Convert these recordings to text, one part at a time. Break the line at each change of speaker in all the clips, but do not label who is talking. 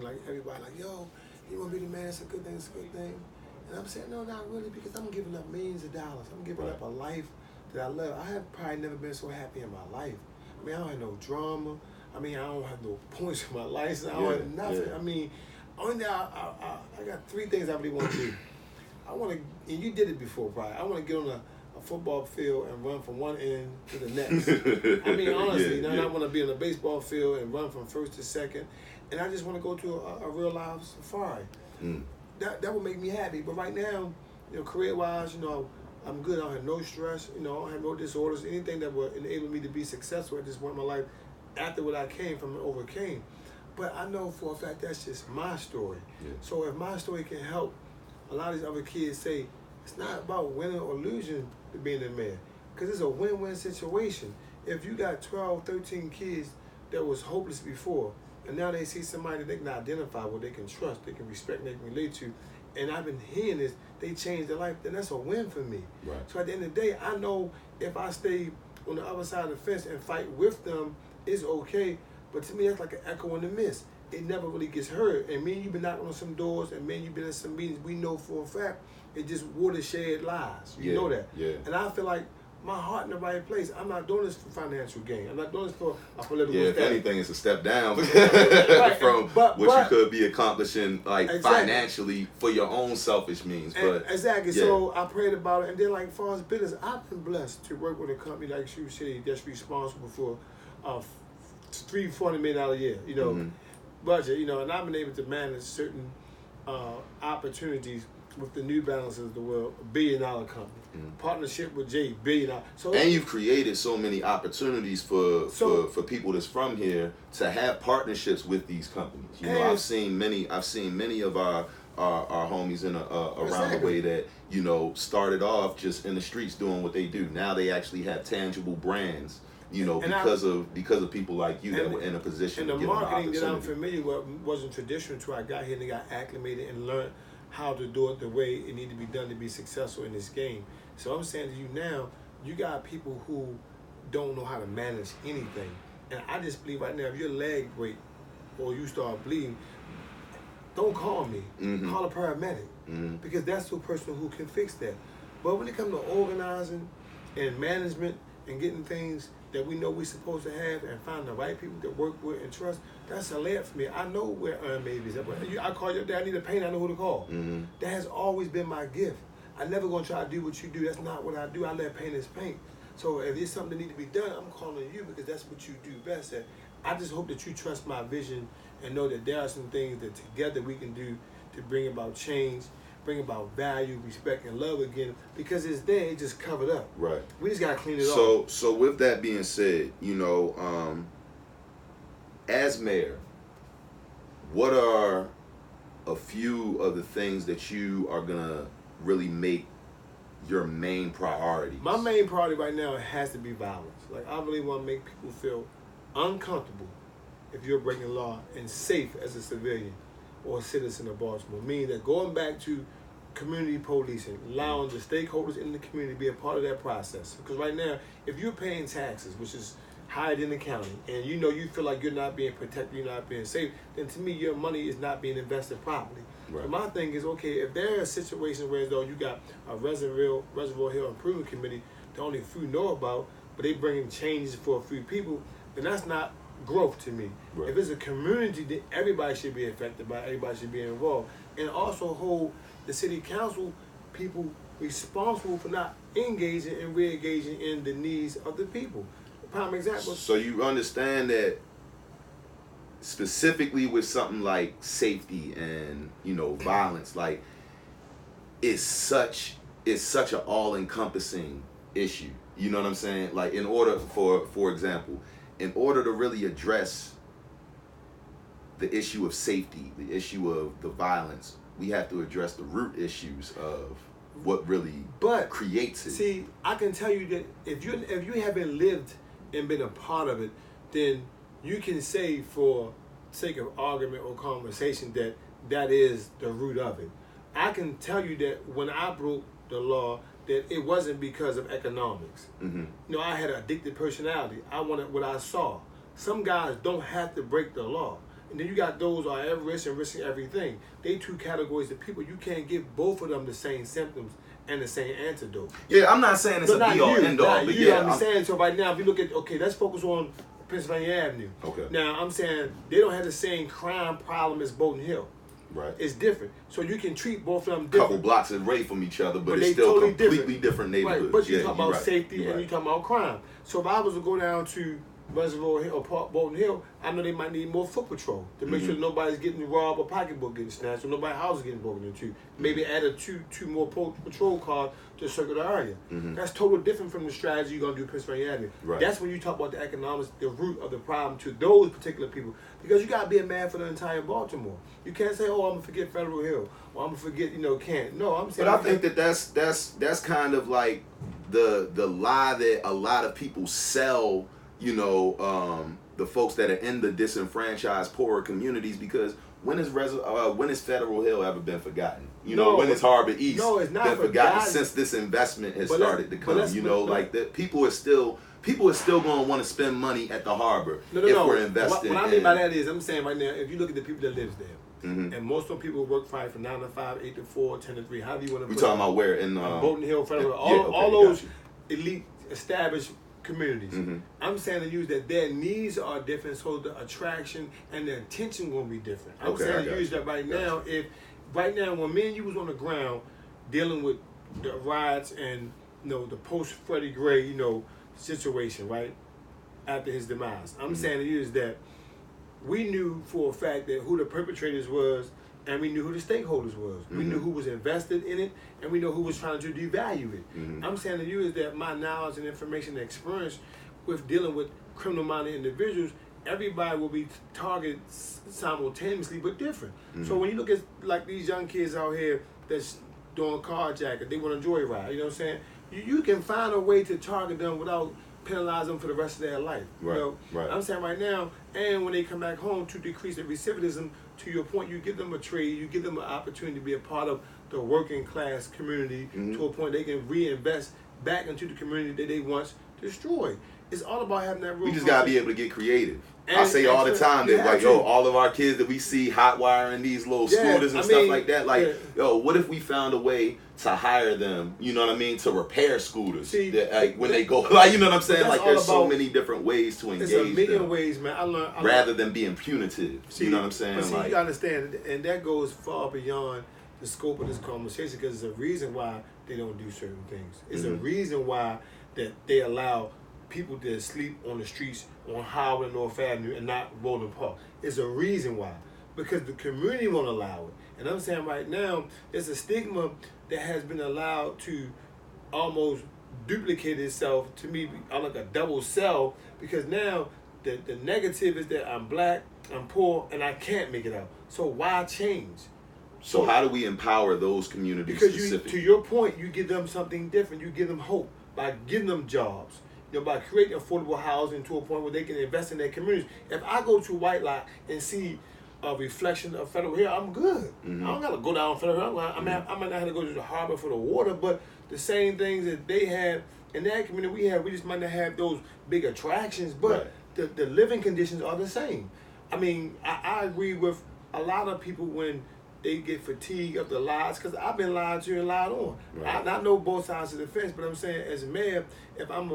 like everybody like, yo, you want to be the man? It's a good thing. It's a good thing. And I'm saying, no, not really, because I'm giving up millions of dollars. I'm giving up a life that I love. I have probably never been so happy in my life. I mean, I don't have no drama. I mean, I don't have no points in my license. I don't have nothing. I mean, only thing I got three things I really want to do. I want to, and you did it before, probably. I want to get on a football field and run from one end to the next. I mean, honestly, I want to be on a baseball field and run from first to second. And I just want to go to a real live safari. That would make me happy. But right now, career-wise, I'm good. I don't have no stress. I don't have no disorders. Anything that would enable me to be successful at this point in my life after what I came from and overcame. But I know for a fact that's just my story. So if my story can help a lot of these other kids say, it's not about winning or losing to being a man, because it's a win-win situation. If you got 12, 13 kids that was hopeless before, and now they see somebody that they can identify with, they can trust, they can respect, they can relate to, and I've been hearing this, they changed their life, then that's a win for me. So at the end of the day, I know if I stay on the other side of the fence and fight with them, it's okay, but to me, that's like an echo in the mist. It never really gets heard. And me and you been knocking on some doors, and me and you been in some meetings, we know for a fact, it just watershed lies. You know that. And I feel like my heart in the right place. I'm not doing this for financial gain. I'm not doing this for a political
if anything, it's a step down from what you could be accomplishing financially for your own selfish means. But
so I prayed about it, and then like as far as business, I've been blessed to work with a company like Shoe City that's responsible for $340 million a year, budget, and I've been able to manage certain opportunities with the New Balances of the world, $1 billion company. Partnership with Jay, $1 billion. So,
and you've created so many opportunities for people that's from here to have partnerships with these companies. I've seen many of our homies in around the way that started off just in the streets doing what they do. Now they actually have tangible brands. Because of people like you that were in a position to give them opportunity.
And the marketing that I'm familiar with wasn't traditional until I got here and got acclimated and learned how to do it the way it needed to be done to be successful in this game. So I'm saying to you now, you got people who don't know how to manage anything. And I just believe right now, if your leg break or you start bleeding, don't call me. Call a paramedic. Because that's the person who can fix that. But when it comes to organizing and management and getting things that we know we're supposed to have and find the right people to work with and trust, that's a layup for me. I know where Maybin is. I call your dad, I need a paint, I know who to call. That has always been my gift. I never gonna try to do what you do. That's not what I do. I let painters paint. So if there's something that needs to be done, I'm calling you because that's what you do best at. I just hope that you trust my vision and know that there are some things that together we can do to bring about change, bring about value, respect, and love again, because it's there, it's just covered up.
Right.
We just gotta clean it off.
So with that being said, as mayor, what are a few of the things that you are gonna really make your main priority?
My main priority right now has to be violence. Like, I really want to make people feel uncomfortable if you're breaking law and safe as a civilian or a citizen of Baltimore. Meaning that going back to community policing, allowing the stakeholders in the community to be a part of that process. Because right now, if you're paying taxes, which is higher than the county, and you feel like you're not being protected, you're not being safe, then to me, your money is not being invested properly. So my thing is, okay, if there are situations where though you got a Reservoir Hill Improvement Committee that only a few know about, but they bringing changes for a few people, then that's not growth to me. If it's a community, then everybody should be affected by it, everybody should be involved. And also hold the city council people responsible for not engaging and re-engaging in the needs of the people. Prime example.
So you understand that specifically with something like safety and violence, like it's such an all-encompassing issue. You know what I'm saying? Like, in order for example, in order to really address the issue of safety, the issue of the violence, we have to address the root issues of what really creates it.
See, I can tell you that if you haven't lived and been a part of it, then you can say for sake of argument or conversation that is the root of it. I can tell you that when I broke the law, that it wasn't because of economics. I had an addicted personality. I wanted what I saw. Some guys don't have to break the law. And then you got those who are at risk and risking everything. They two categories of people. You can't give both of them the same symptoms and the same antidote.
Yeah, I'm not saying it's a be all end all, but yeah,
I'm saying. So right now, if you look at, okay, let's focus on Pennsylvania Avenue.
Okay.
Now I'm saying they don't have the same crime problem as Bolton Hill.
Right.
It's different. So you can treat both of them
Couple
different.
blocks away from each other, but it's
they
still
totally
completely different neighborhoods.
Right. But you
yeah,
talk about
right.
safety and you talk about crime. So if I was to go down to Reservoir Hill or Park Bolton Hill, I know they might need more foot patrol to make sure nobody's getting robbed or pocketbook getting snatched or nobody's house is getting broken into. Maybe add two more patrol cars to circle the area. That's totally different from the strategy you're going to do Pennsylvania Avenue.
Right.
That's when you talk about the economics, the root of the problem to those particular people. Because you got to be a man for the entire Baltimore. You can't say, oh, I'm going to forget Federal Hill or I'm going to forget, Kent. No, I'm saying.
But I think that's kind of like the lie that a lot of people sell, the folks that are in the disenfranchised, poorer communities, because when has Federal Hill ever been forgotten? When has Harbor East been forgotten since this investment has started to come? People are still going to want to spend money at the harbor if we're investing.
What I mean by that is, I'm saying right now, if you look at the people that lives there, and most of the people work from 9 to 5, 8 to 4, 10 to 3, however you want to put it.
We talking about where in
Bolton Hill, Federal, all those elite established communities. I'm saying to use that their needs are different, so the attraction and the attention going to be different. I'm saying to use that right now. If right now when me and you was on the ground dealing with the riots and the post Freddie Gray situation right after his demise, I'm saying to use that we knew for a fact that who the perpetrators was. And we knew who the stakeholders was. We knew who was invested in it, and we know who was trying to devalue it. I'm saying to you is that my knowledge and information and experience with dealing with criminal-minded individuals, everybody will be targeted simultaneously, but different. So when you look at like these young kids out here that's doing carjacking, they want to joyride. You know what I'm saying? You can find a way to target them without penalize them for the rest of their life.
Right.
I'm saying right now, and when they come back home, to decrease the recidivism, to your point, you give them a trade, you give them an opportunity to be a part of the working class community to a point they can reinvest back into the community that they once destroyed. It's all about having that real.
We just gotta be able to get creative.
And
I say all the time that all of our kids that we see hot wiring these little scooters and stuff like that, what if we found a way to hire them, to repair scooters when they go, you know what I'm saying? Like there's so many different ways to engage them.
There's a million ways, man. I learned
rather than being punitive. You know what I'm saying?
But see, you understand, and that goes far beyond the scope of this conversation because there's a reason why they don't do certain things. It's a reason why that they allow people to sleep on the streets on Howard and North Avenue and not Roland Park. There's a reason why. Because the community won't allow it. And I'm saying right now, there's a stigma that has been allowed to almost duplicate itself to me. I'm like a double cell because now the negative is that I'm black, I'm poor, and I can't make it out. So why change?
So how do we empower those communities
because to your point, you give them something different. You give them hope by giving them jobs. By creating affordable housing to a point where they can invest in their communities. If I go to White Lock and see a reflection of Federal Hill, I'm good. I don't gotta go down Federal Hill. I might not have to go to the harbor for the water, but the same things that they have in that community we just might not have those big attractions, but the living conditions are the same. I mean, I agree with a lot of people when they get fatigued of the lies, because I've been lied to and lied on. I know both sides of the fence, but I'm saying as a mayor, if I'm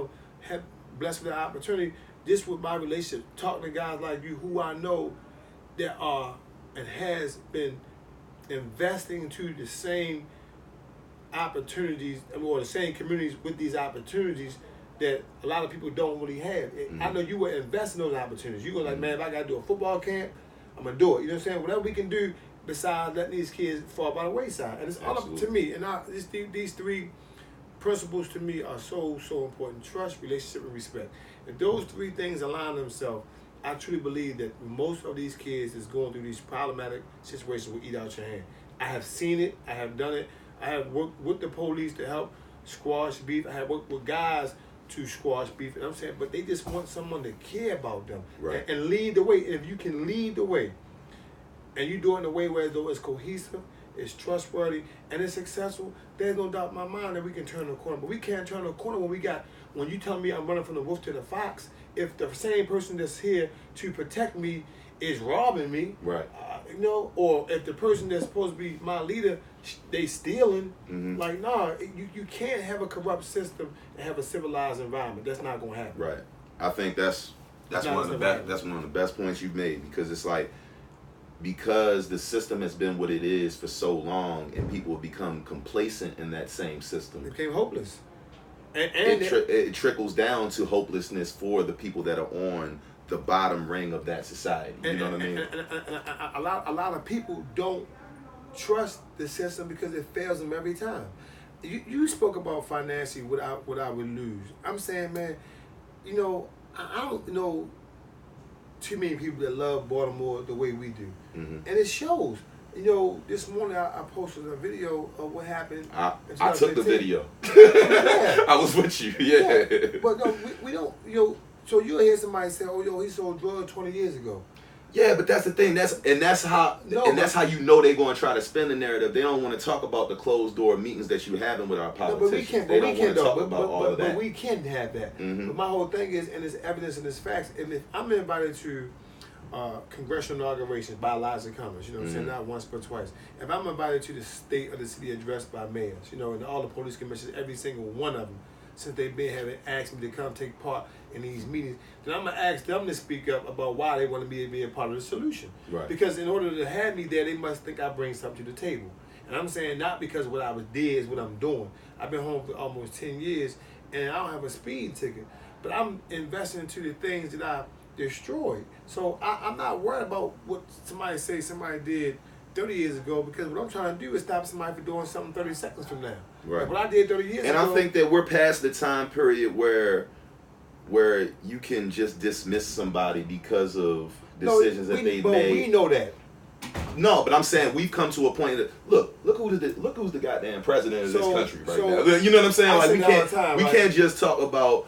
blessed with the opportunity, this with my relationship, talking to guys like you who I know that are and has been investing into the same opportunities or the same communities with these opportunities that a lot of people don't really have. I know you were investing in those opportunities. You go like, man, if I got to do a football camp, I'm going to do it. You know what I'm saying? Whatever we can do besides letting these kids fall by the wayside. And it's all up to me. And these three principles to me are so important: trust, relationship, and respect. If those three things align themselves, I truly believe that most of these kids is going through these problematic situations will eat out your hand. I have seen it. I have done it. I have worked with the police to help squash beef. I have worked with guys to squash beef. And I'm saying, but they just want someone to care about them and lead the way. And if you can lead the way, and you do it in a way where it's cohesive, it's trustworthy, and it's successful, there's no doubt in my mind that we can turn the corner. But we can't turn the corner when you tell me I'm running from the wolf to the fox, if the same person that's here to protect me is robbing me,
right?
You know, or if the person that's supposed to be my leader, they stealing. Like, nah, you can't have a corrupt system and have a civilized environment. That's not gonna happen.
Right. I think that's one of the best. That's one of the best points you've made, because it's like, because the system has been what it is for so long, and people have become complacent in that same system.
It became hopeless. And
it trickles down to hopelessness for the people that are on the bottom ring of that society. You know what I mean?
And a lot of people don't trust the system because it fails them every time. You spoke about financially what I would lose. I'm saying, man, you know, I don't know too many people that love Baltimore the way we do, and it shows. You know, this morning I posted a video of what happened.
I took the video.
Yeah.
I was with you. Yeah.
But no, we don't. You know, so you'll hear somebody say, "Oh, yo, he sold drugs 20 years ago."
Yeah, but that's the thing. That's how you know they're going to try to spin the narrative. They don't want to talk about the closed door meetings that you're having with our politicians. They don't want to talk about all of that.
But we can have that. But my whole thing is, and there's evidence and there's facts. And if I'm invited to congressional inaugurations by Elijah Cummings, you know what I'm saying, not once but twice. If I'm invited to the state or the city address by mayors, you know, and all the police commissioners, every single one of them, since they've been having asked me to come take part in these meetings, then I'm gonna ask them to speak up about why they want to be a part of the solution.
Right.
Because in order to have me there, they must think I bring something to the table. And I'm saying not because what I did is what I'm doing. I've been home for almost 10 years, and I don't have a speeding ticket, but I'm investing into the things that I destroyed. So I'm not worried about what somebody did 30 years ago, because what I'm trying to do is stop somebody from doing something 30 seconds from now.
Right.
Like what I did 30 years ago.
And I think that we're past the time period where you can just dismiss somebody because of decisions that they made.
But we know that.
No, but I'm saying we've come to a point that look who's the goddamn president of this country right now. You know what I'm saying? Like we can't just talk about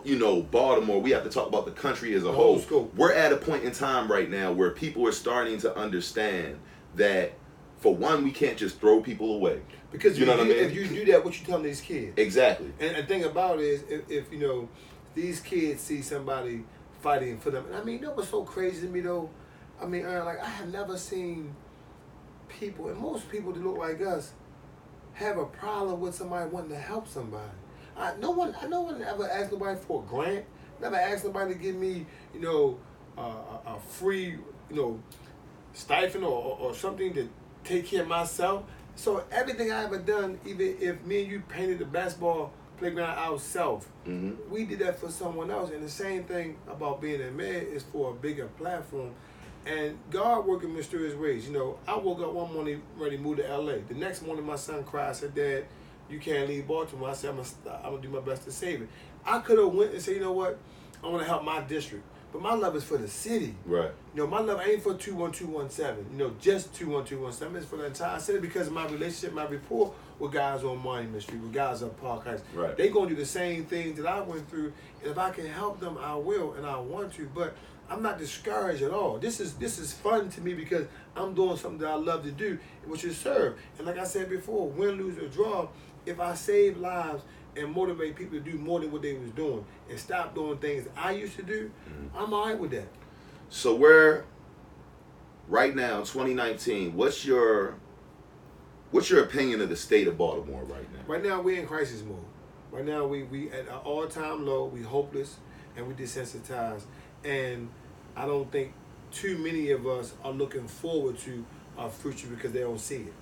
you know, Baltimore. We have to talk about the country as a whole. We're at a point in time right now where people are starting to understand that, for one, we can't just throw people away.
Because
you know what I mean?
If you do that, what you telling these kids?
Exactly.
And the thing about it is, if you know, these kids see somebody fighting for them, and I mean, you know what's so crazy to me though? I mean, like, I have never seen people, and most people that look like us, have a problem with somebody wanting to help somebody. No one ever asked nobody for a grant. Never asked nobody to give me, you know, a free, you know, stipend or something to take care of myself. So everything I ever done, even if me and you painted the basketball playground ourselves, we did that for someone else. And the same thing about being a mayor is for a bigger platform. And God working in mysterious ways. You know, I woke up one morning ready to move to LA. The next morning my son cried. I said, "Dad, you can't leave Baltimore." I said, I'm gonna do my best to save it. I could have went and said, you know what, I want to help my district. But my love is for the city. Right. You know, my love ain't for 21217. You know, just 21217. It's for the entire city, because of my relationship, my rapport with guys on Monument Street, with guys up Park Heights. Right. They gonna do the same things that I went through, and if I can help them, I will, and I want to. But I'm not discouraged at all. This is fun to me, because I'm doing something that I love to do, which is serve. And like I said before, win, lose, or draw, if I save lives and motivate people to do more than what they was doing and stop doing things I used to do, I'm all right with that.
So we're right now, 2019. What's your opinion of the state of Baltimore right now?
Right now, we're in crisis mode. Right now, we at an all-time low. We hopeless and we desensitized. And I don't think too many of us are looking forward to our future because they don't see it.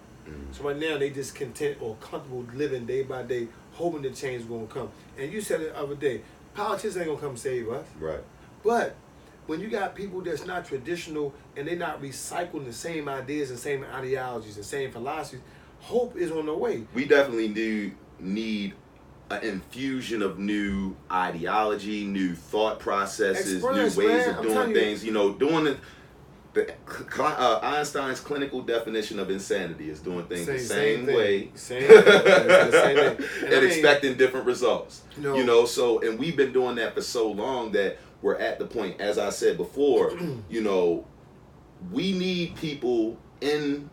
So right now, they just content or comfortable living day by day, hoping the change is going to come. And you said it the other day, politicians ain't going to come save us. Right. But when you got people that's not traditional and they're not recycling the same ideas and same ideologies and same philosophies, hope is on the way.
We definitely do need an infusion of new ideology, new thought processes, new ways of doing things. You know, doing Einstein's clinical definition of insanity is doing things the same way and expecting different results. You know, so, and we've been doing that for so long that we're at the point, as I said before, you know, we need people in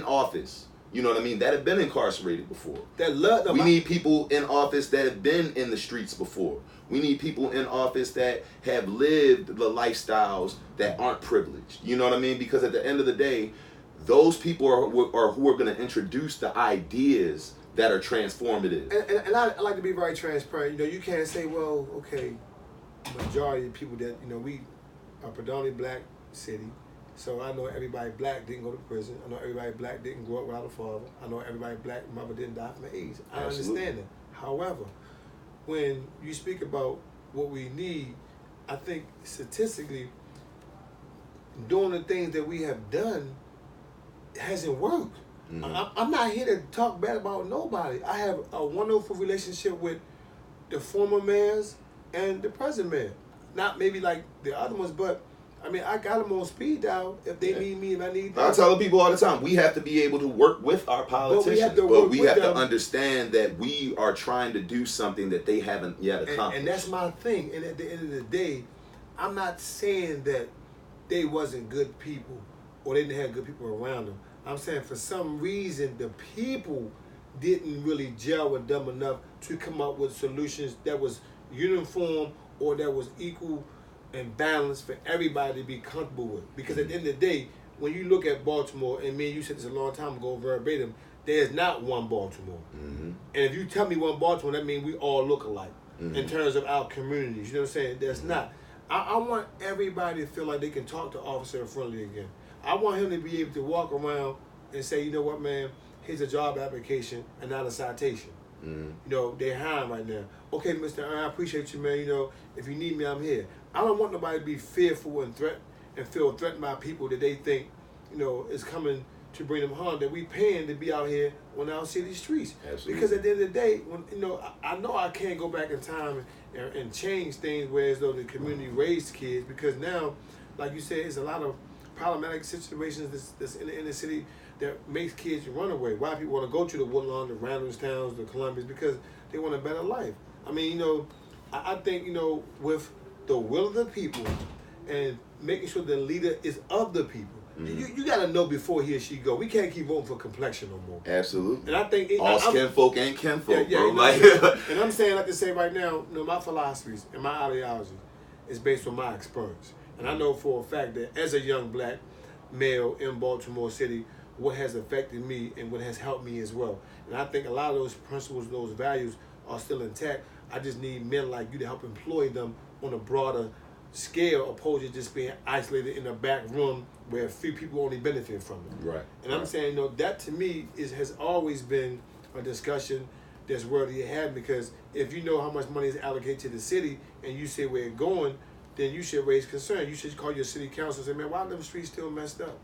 office You know what I mean? That have been incarcerated before.
That love them.
We need people in office that have been in the streets before. We need people in office that have lived the lifestyles that aren't privileged. You know what I mean? Because at the end of the day, those people are who are going to introduce the ideas that are transformative.
And I like to be very transparent. You know, you can't say, well, okay, majority of people that, you know, we are predominantly black city. So I know everybody black didn't go to prison. I know everybody black didn't grow up without a father. I know everybody black mother didn't die from AIDS. I understand that. However, when you speak about what we need, I think statistically, doing the things that we have done hasn't worked. I'm not here to talk bad about nobody. I have a wonderful relationship with the former mayors and the present mayor. Not maybe like the other ones, but I mean, I got them on speed dial if they need me, if I need them.
I tell the people all the time, we have to be able to work with our politicians, but we have to understand that we are trying to do something that they haven't yet accomplished.
And that's my thing. And at the end of the day, I'm not saying that they wasn't good people or they didn't have good people around them. I'm saying for some reason, the people didn't really gel with them enough to come up with solutions that was uniform or that was equal and balanced for everybody to be comfortable with. Because at the end of the day, when you look at Baltimore, and me and you said this a long time ago verbatim, there's not one Baltimore. And if you tell me one Baltimore, that means we all look alike in terms of our communities. You know what I'm saying? There's not. I want everybody to feel like they can talk to Officer Friendly again. I want him to be able to walk around and say, you know what, man, here's a job application and not a citation. You know, they're hiring right now. Okay, Mr. I appreciate you, man. You know, if you need me, I'm here. I don't want nobody to be fearful and feel threatened by people that they think, you know, is coming to bring them harm, that we paying to be out here on our city streets.
Absolutely.
Because at the end of the day, when you know I can't go back in time and change things whereas though the community raised kids, because now, like you said, it's a lot of problematic situations that's in the inner city that makes kids run away. Why people want to go to the Woodlawn, the Randallstowns, the Columbias, because they want a better life. I mean, you know, I think, you know, with the will of the people and making sure the leader is of the people. You got to know before he or she go. We can't keep voting for complexion no more.
Absolutely.
And I think
all kinfolk ain't kinfolk, bro.
Like, and I'm saying, like to say right now, you know, my philosophies and my ideology is based on my experience. And I know for a fact that as a young black male in Baltimore City, what has affected me and what has helped me as well. And I think a lot of those principles, those values are still intact. I just need men like you to help employ them on a broader scale, opposed to just being isolated in a back room where a few people only benefit from it.
Right.
And I'm saying, you know, that to me has always been a discussion that's worthy of having, because if you know how much money is allocated to the city and you say where it's going, then you should raise concern. You should call your city council and say, man, why are them streets still messed up?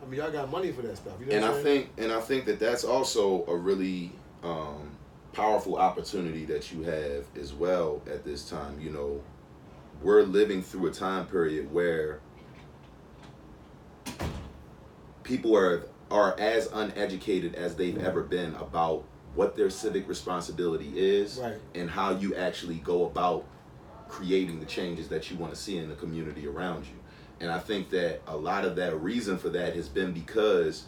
I mean, y'all got money for that stuff. You know
I think that that's also a really powerful opportunity that you have as well at this time. You know, we're living through a time period where people are as uneducated as they've ever been about what their civic responsibility is,
right,
and how you actually go about creating the changes that you want to see in the community around you. And I think that a lot of that reason for that has been because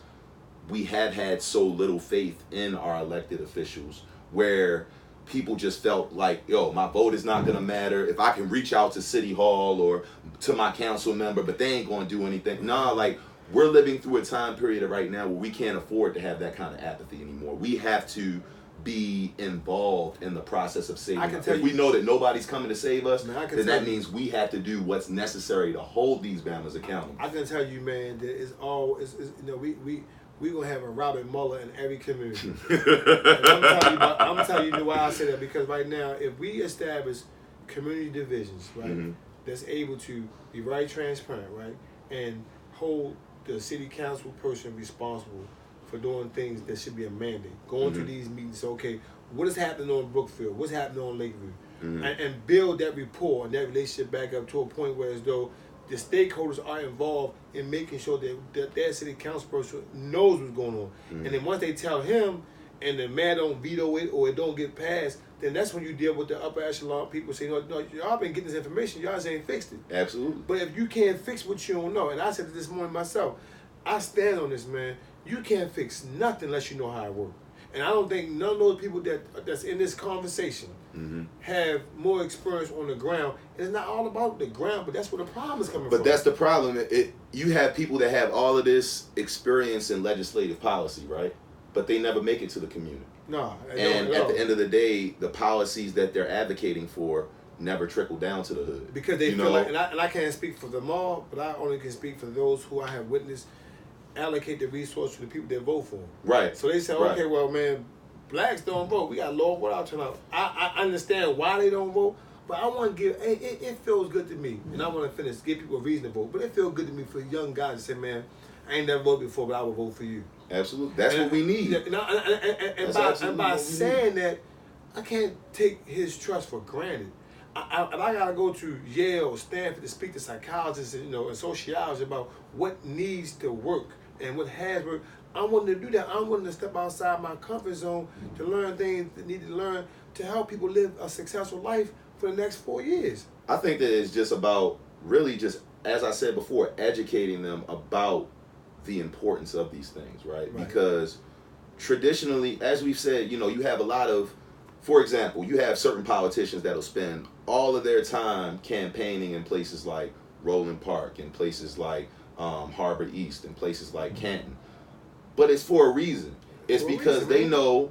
we have had so little faith in our elected officials, where people just felt like, yo, my vote is not going to matter. If I can reach out to City Hall or to my council member, but they ain't going to do anything. Nah, like, we're living through a time period right now where we can't afford to have that kind of apathy anymore. We have to be involved in the process of saving us. If we know that nobody's coming to save us, then that means we have to do what's necessary to hold these bammers accountable.
I can tell you, man, that it's you know, we gonna have a Robert Mueller in every community. I'm telling you why I say that, because right now, if we establish community divisions, right, that's able to be very transparent, right, and hold the city council person responsible for doing things that should be a mandate. Going to these meetings, okay, what is happening on Brookfield? What's happening on Lakeview? And build that rapport and that relationship back up to a point where as though the stakeholders are involved in making sure that their city council person knows what's going on. And then once they tell him and the mayor don't veto it or it don't get passed, then that's when you deal with the upper echelon people saying, no, y'all been getting this information, y'all just ain't fixed it.
Absolutely.
But if you can't fix what you don't know, and I said this morning myself, I stand on this, man. you can't fix nothing unless you know how it works. And I don't think none of those people that's in this conversation have more experience on the ground. And it's not all about the ground, but that's where the problem is coming from.
But that's the problem. You have people that have all of this experience in legislative policy, right? But they never make it to the community.
No.
And at the end of the day, the policies that they're advocating for never trickle down to the hood.
Because they feel like, and I can't speak for them all, but I only can speak for those who I have witnessed allocate the resource to the people that vote for them.
Right.
So they say, okay, well, man, blacks don't vote. We got low vote out turnout. I understand why they don't vote, but I want to give, it feels good to me, and I want to give people a reason to vote, but it feels good to me for young guys to say, man, I ain't never voted before, but I will vote for you.
Absolutely. That's what we need.
And by saying that, I can't take his trust for granted. I gotta go to Yale or Stanford to speak to psychologists and and sociologists about what needs to work and what has worked. I'm willing to do that. I'm willing to step outside my comfort zone to learn things that need to learn to help people live a successful life for the next 4 years.
I think that it's just about really just, as I said before, educating them about the importance of these things, right? Because traditionally, as we've said, you have a lot of, for example, you have certain politicians that'll spend all of their time campaigning in places like Roland Park, in places like Harvard East, in places like Canton. But it's for a reason. It's because they know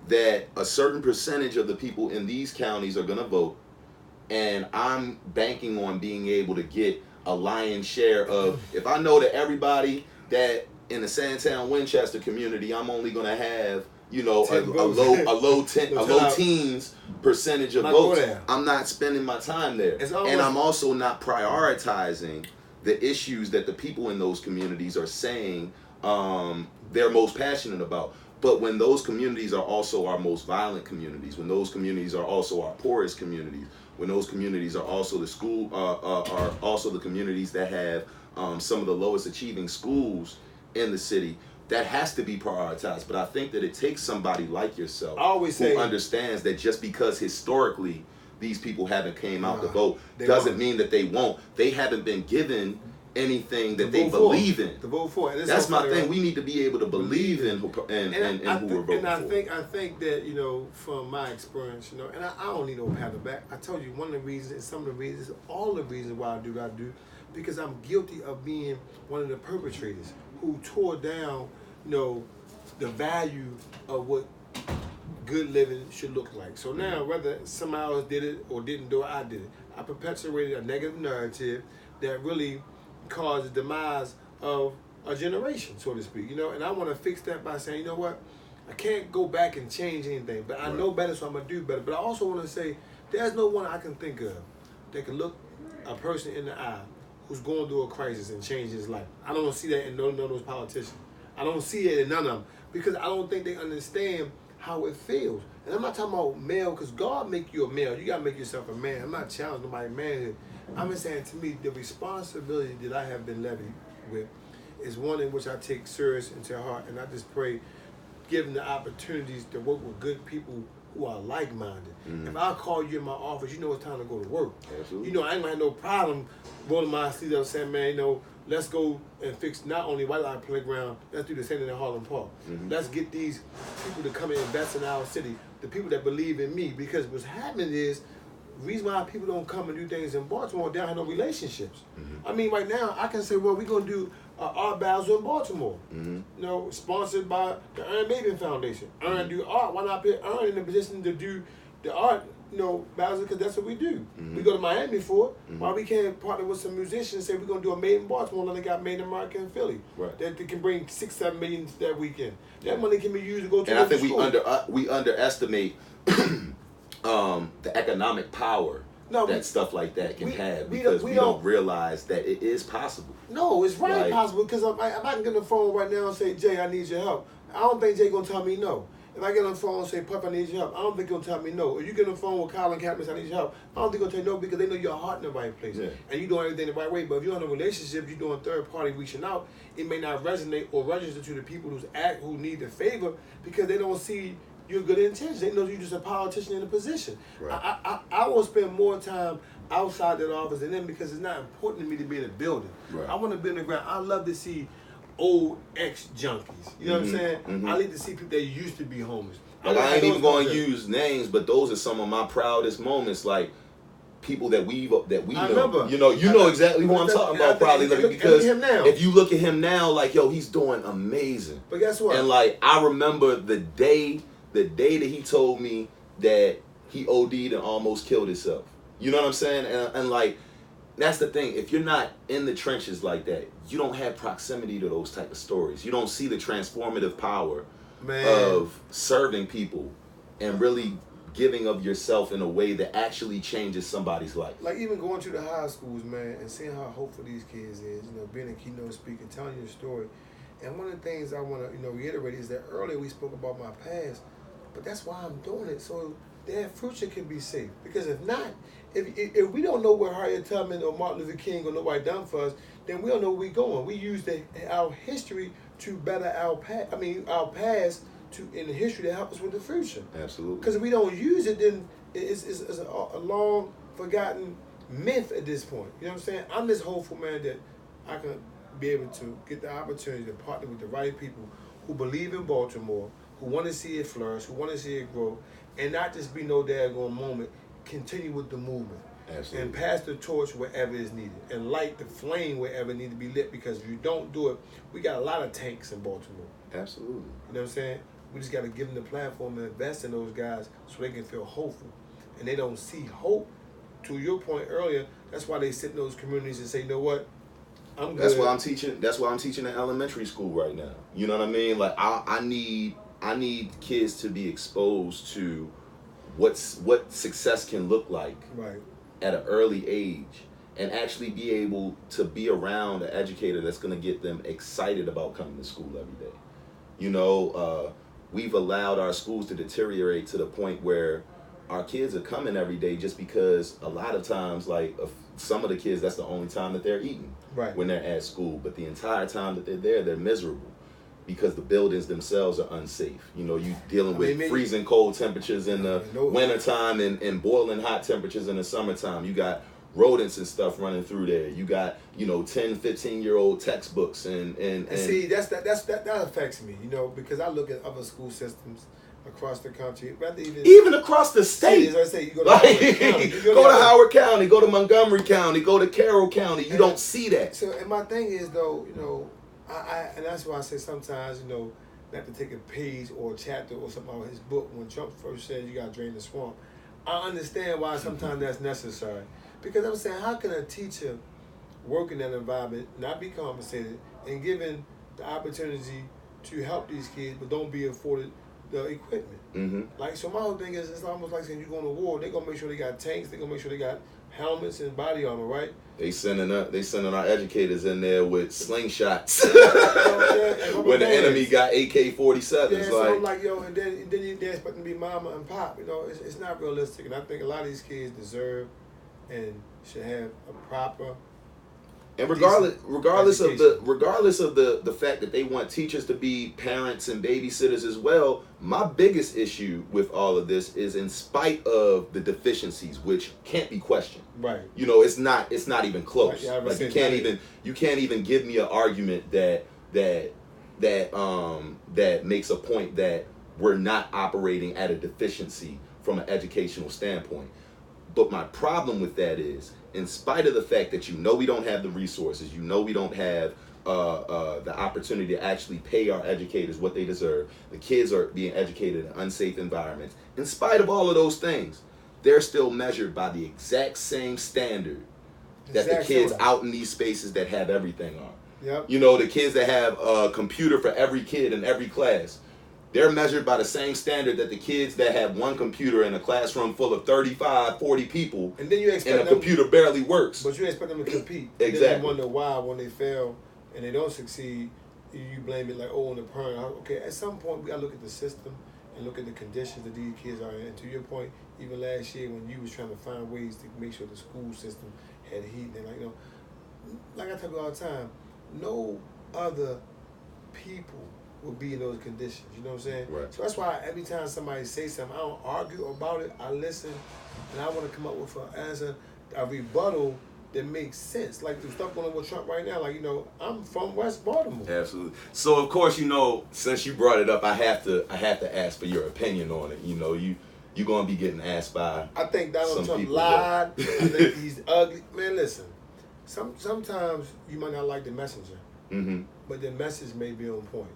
that a certain percentage of the people in these counties are going to vote, and I'm banking on being able to get a lion's share of, if I know that everybody that in the Sandtown Winchester community, I'm only going to have a low teens percentage of votes. I'm not spending my time there. And I'm also not prioritizing the issues that the people in those communities are saying they're most passionate about. But when those communities are also our most violent communities, when those communities are also our poorest communities, when those communities are also are also the communities that have some of the lowest achieving schools in the city, that has to be prioritized. But I think that it takes somebody like yourself who understands that just because historically these people haven't came out to vote doesn't mean that they won't. They haven't been given anything that they believe in.
To vote for.
That's my thing. We need to be able to believe in who we're voting for.
And I think that, from my experience, and I don't need no pat on the back. I told you one of the reasons, and some of the reasons, all the reasons why I do what I do, because I'm guilty of being one of the perpetrators who tore down, the value of what good living should look like. So now, whether somebody else did it or didn't do it, I did it. I perpetuated a negative narrative that really caused the demise of a generation, so to speak. And I want to fix that by saying, what? I can't go back and change anything, but I know better, so I'm going to do better. But I also want to say, there's no one I can think of that can look a person in the eye who's going through a crisis and change his life. I don't see that in none of those politicians. I don't see it in none of them, because I don't think they understand how it feels. And I'm not talking about male, because God make you a male. You got to make yourself a man. I'm not challenging nobody's manhood. I'm just saying, to me, the responsibility that I have been levied with is one in which I take serious into heart, and I just pray, given the opportunities to work with good people who are like-minded. If I call you in my office, it's time to go to work.
Absolutely.
I ain't gonna have no problem rolling my sleeves up saying, man, let's go and fix not only White Line Playground, let's do the same thing in Harlem Park. Let's get these people to come and invest in our city, the people that believe in me, because what's happening is, the reason why people don't come and do things in Baltimore, they don't have no relationships. I mean, right now, I can say, well, we're going to do art battles in Baltimore. Sponsored by the Maybin Foundation. Do art. Why not put Earn in the position to do the art, battles, because that's what we do. We go to Miami for it. Why we can't partner with some musicians and say we're going to do a Made in Baltimore, and they got Made in America in Philly. That they can bring 6-7 million that weekend. That money can be used to go to
and I think we underestimate the economic power that stuff like that can have, because we don't realize that it is possible.
No, it's possible, because if I can get on the phone right now and say, Jay, I need your help, I don't think Jay going to tell me no. If I get on the phone and say, Puff, I need your help, I don't think he'll tell me no. If you get on the phone with Colin Kaplan and say, I need your help, I don't think he'll tell you no, because they know your heart in the right place. And you're doing everything the right way. But if you're in a relationship, you're doing third party reaching out, it may not resonate or register to the people who need the favor, because they don't see your good intentions. They know you're just a politician in a position. I will spend more time outside that office than them, because it's not important to me to be in a building. I want to be in the ground. I love to see old ex-junkies. You know what I'm saying?
Mm-hmm.
I need to see people that used to be homeless.
Like, I ain't even going to use names, but those are some of my proudest moments. Like, people that we know.
Remember.
You know exactly who I'm talking about, probably. Because if you look at him now, like, yo, he's doing amazing.
But guess what?
And, like, I remember the day that he told me that he OD'd and almost killed himself. You know what I'm saying? And like, that's the thing. If you're not in the trenches like that, you don't have proximity to those type of stories. You don't see the transformative power of serving people and really giving of yourself in a way that actually changes somebody's life.
Like, even going to the high schools, man, and seeing how hopeful these kids is, you know, being a keynote speaker, telling your story. And one of the things I want to, reiterate is that earlier we spoke about my past, but that's why I'm doing it, so their future can be safe. Because if not, if we don't know what Harriet Tubman or Martin Luther King or nobody done for us, then we don't know where we're going. We use our history to better our past in the history to help us with the future.
Absolutely.
Because if we don't use it, then it's a long forgotten myth at this point. You know what I'm saying? I'm just hopeful, man, that I can be able to get the opportunity to partner with the right people who believe in Baltimore, who want to see it flourish, who want to see it grow, and not just be no daggone moment. Continue with the movement.
Absolutely.
And pass the torch wherever is needed, and light the flame wherever it needs to be lit. Because if you don't do it, we got a lot of tanks in Baltimore.
Absolutely.
You know what I'm saying? We just got to give them the platform and invest in those guys so they can feel hopeful. And they don't see hope. To your point earlier, that's why they sit in those communities and say, you know what, I'm good.
That's why I'm teaching. That's why I'm teaching in elementary school right now. You know what I mean? Like, I need kids to be exposed to what success can look like at an early age, and actually be able to be around an educator that's going to get them excited about coming to school every day. You know, we've allowed our schools to deteriorate to the point where our kids are coming every day just because a lot of times, like, some of the kids, that's the only time that they're eating when they're at school. But the entire time that they're there, they're miserable because the buildings themselves are unsafe. You know, you're dealing with freezing cold temperatures in the wintertime and boiling hot temperatures in the summertime. You got rodents and stuff running through there. You got, 10, 15-year-old textbooks and
see, that affects me, because I look at other school systems across the country,
even across the state.
As I say, you go to Howard County.
Go to Howard County, go to Montgomery County, go to Carroll County. You don't see that.
So, and my thing is, though, and that's why I say sometimes, not to take a page or a chapter or something out of his book. When Trump first said you got to drain the swamp, I understand why sometimes that's necessary. Because I'm saying, how can a teacher work in that environment, not be compensated, and given the opportunity to help these kids, but don't be afforded the equipment?
Mm-hmm.
Like, so my whole thing is, it's almost like saying you're going to war. They're going to make sure they got tanks. They're going to make sure they got helmets and body armor, right?
They sending our educators in there with slingshots when the enemy got AK-47s.
Yeah, so I'm like, and then they're expecting to be mama and pop. It's not realistic. And I think a lot of these kids deserve and should have a proper.
And regardless of the fact that they want teachers to be parents and babysitters as well, my biggest issue with all of this is, in spite of the deficiencies, which can't be questioned.
Right.
It's not even close.
Right, yeah,
like, you can't even give me an argument that makes a point that we're not operating at a deficiency from an educational standpoint. But my problem with that is, in spite of the fact that we don't have the resources, we don't have the opportunity to actually pay our educators what they deserve, the kids are being educated in unsafe environments. In spite of all of those things, they're still measured by the exact same standard that the kids out in these spaces that have everything are.
Yep.
The kids that have a computer for every kid in every class, they're measured by the same standard that the kids that have one computer in a classroom full of 35, 40 people,
and then you expect
and a computer barely works.
But you expect them to compete.
Exactly.
Then you wonder why, when they fail and they don't succeed, you blame it like, on the parent. Okay, at some point we gotta look at the system and look at the conditions that these kids are in. And to your point, even last year when you was trying to find ways to make sure the school system had heat, and like I tell you all the time, no other people will be in those conditions. You know what I'm saying?
Right.
So that's why every time somebody says something, I don't argue about it. I listen, and I want to come up with a rebuttal that makes sense. Like the stuff going on with Trump right now. Like, you know, I'm from West Baltimore.
Absolutely. So of course, you know, since you brought it up, I have to ask for your opinion on it. You know, you're gonna be getting asked by.
I think Donald
some
Trump
people
lied. I think he's ugly. Man, listen. Sometimes you might not like the messenger, but the message may be on point.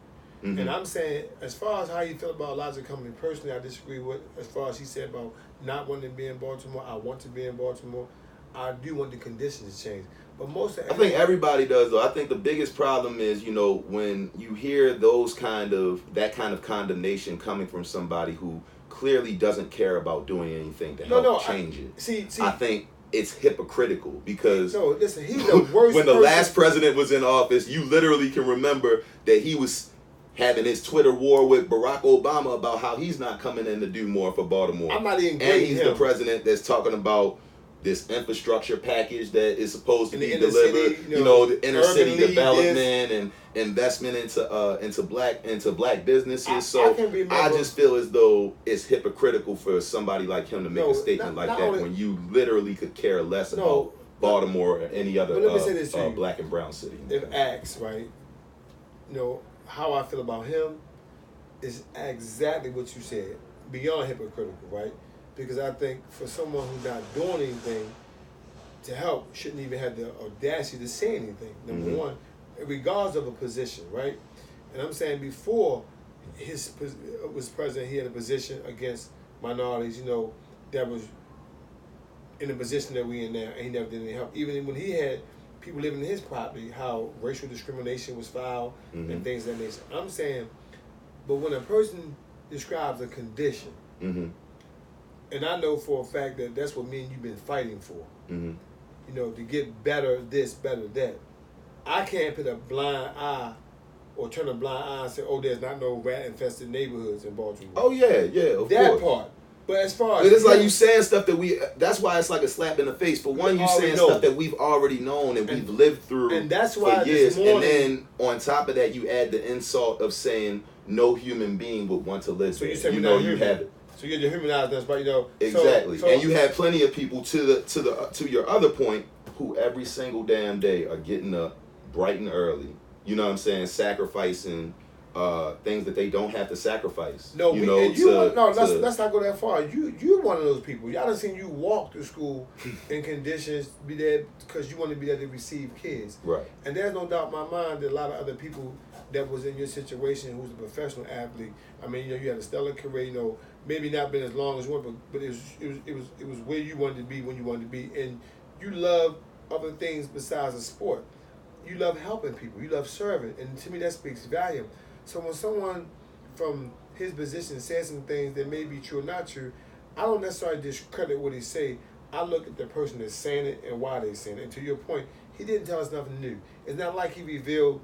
And I'm saying, as far as how you feel about Elijah Cummings, personally, I disagree with. As far as he said about not wanting to be in Baltimore, I want to be in Baltimore. I do want the conditions to change, but I
think everybody does though. I think the biggest problem is, you know, when you hear that kind of condemnation coming from somebody who clearly doesn't care about doing anything to help change it. See, I think it's hypocritical because
listen, he's the worst.
When the last president was in office, you literally can remember that he was having his Twitter war with Barack Obama about how he's not coming in to do more for Baltimore.
I'm not even.
And he's the president that's talking about this infrastructure package that is supposed to be delivered, you know, the inner city development and investment into black businesses. I just feel as though it's hypocritical for somebody like him to make a statement like that when you literally could care less about Baltimore or any other black and brown city.
If asked, right, you know, how I feel about him is exactly what you said, beyond hypocritical, right? Because I think for someone who's not doing anything to help, shouldn't even have the audacity to say anything, number one, regardless of a position, right? And I'm saying before his was president, he had a position against minorities, you know, that was in the position that we in now, and he never did any help. Even when he had people living in his property, how racial discrimination was filed and things of that nature. I'm saying, but when a person describes a condition, and I know for a fact that that's what me and you've been fighting for. You know, to get better this, better that. I can't put a blind eye or turn a blind eye and say, oh, there's not no rat-infested neighborhoods in Baltimore.
Oh, yeah, of course.
That part. But as far as...
But it's like you saying stuff that that's why it's like a slap in the face. For one, you saying stuff that we've already known and we've lived through
and that's why
for years. And then on top of that, you add the insult of saying no human being would want to live there.
So
you know, you have it.
So you're dehumanizing us, but you know
exactly. And you have plenty of people to your other point who every single damn day are getting up bright and early. You know what I'm saying? Sacrificing things that they don't have to sacrifice.
No, let's not go that far. You're one of those people. Y'all done seen you walk to school in conditions, be there because you want to be there to receive kids.
Right.
And there's no doubt in my mind that a lot of other people that was in your situation who's a professional athlete. I mean, you know, you had a stellar career, you know, maybe not been as long as one, but it was where you wanted to be when you wanted to be, and you love other things besides a sport. You love helping people. You love serving, and to me that speaks volume. So when someone from his position says some things that may be true or not true, I don't necessarily discredit what he say. I look at the person that's saying it and why they're saying it. And to your point, he didn't tell us nothing new. It's not like he revealed